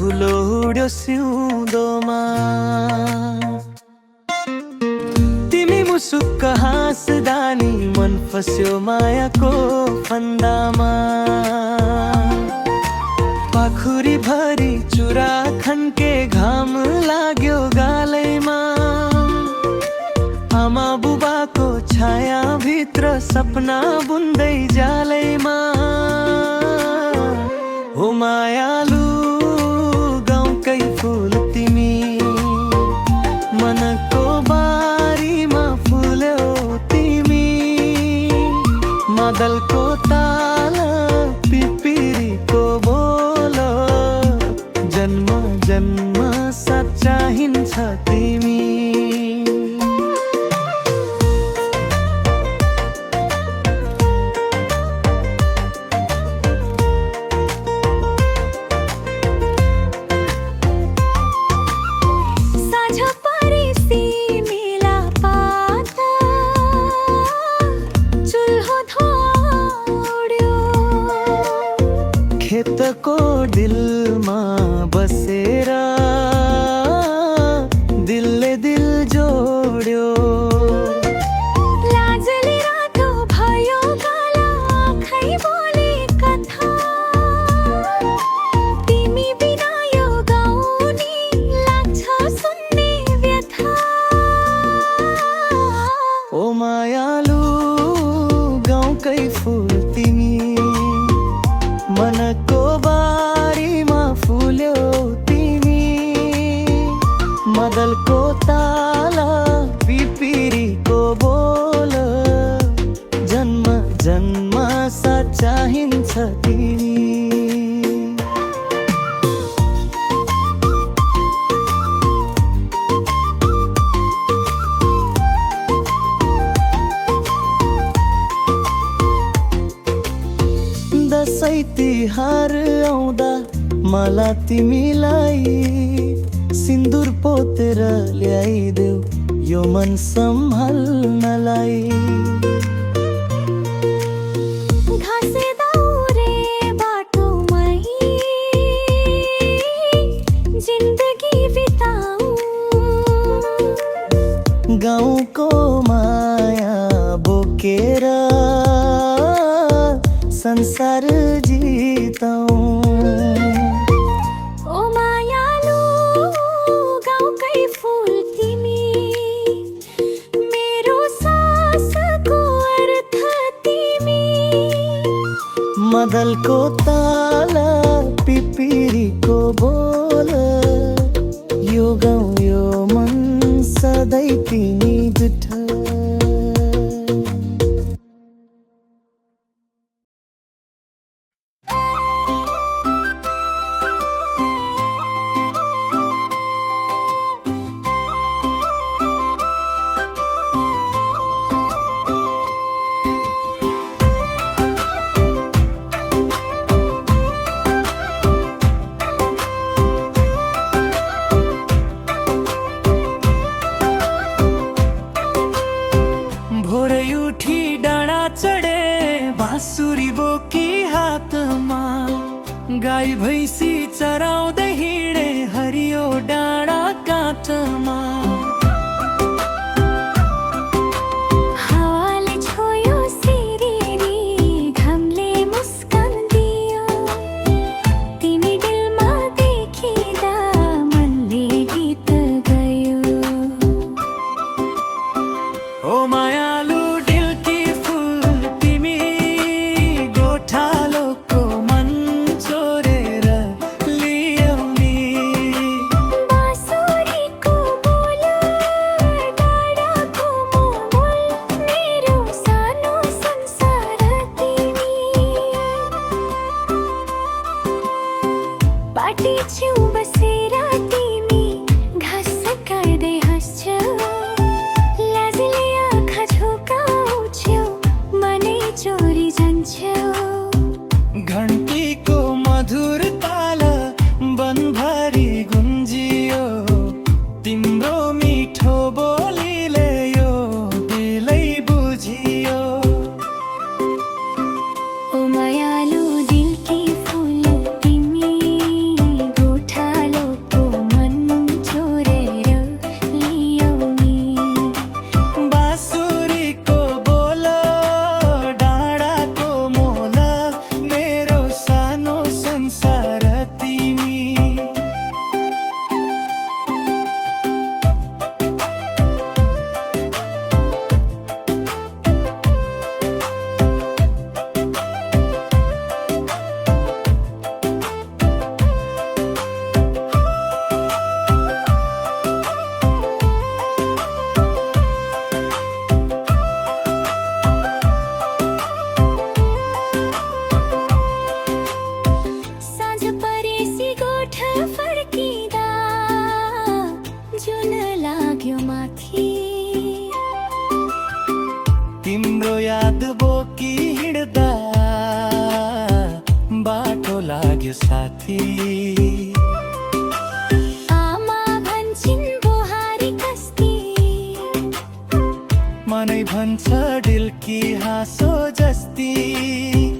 धुलो उड्यो सिउँदोमा। तिमी मुसुक्क हाँस्दा नि मन फस्यो मायाको फन्दामा। पाखुरी भरी चुरा खन्के घाम लाग्यो गालैमा। आमा बुबाको छाया भित्र सपना बुन्दै जालैमा। हो मायालु गाउँकै फुल तिमी, मनको बारीमा फुल्यौ तिमी। मदलको ताल पिपिरीको बोलो, जन्म जन्म साथ चाहिन्छ तिमी। खेतको दिलमा बसेर दिलले दिल जोड्यो। लाजले रातो भयो गाला, आँखै बोले कथा। तिमी बिना यो गाउँ नि लाग्छ सुन्ने व्यथा। ओ मायालु गाउँकै फुल तिमी, मनको बारीमा फुल्यौ तिमी। मदलको ताला पिपिरीको बोल, जन्म जन्म साथ चाहिन्छ तिमी। दसैँ तिहार आउँदा मला तिमीलाई सिन्दुर पोतेर ल्याइदेऊ यो मन सम्हाल्नलाई। घाँसे दाउरे बाटोमै जिन्दगी बिताऊ। गाउँको माया बोकेर संसार जिताऊ। ओ मायालु गाउँकै फुल तिमी, मेरो सासको अर्थ तिमी। मदलको ताला पिपिरीको बोल, यो गाउँ यो मन सधैँ तिमी जुठ। बाँसुरी बोकी हातमा, गाई भैँसी चराउँदै हिँडे हरियो डाँडा काठमा। हावाले छोयो सिरिरी, घामले मुस्कान दियो। तिमी दिलमा देखिँदा मनले गीत गयो। ओ मायालु भन्छ दिल की हाँसो जस्ती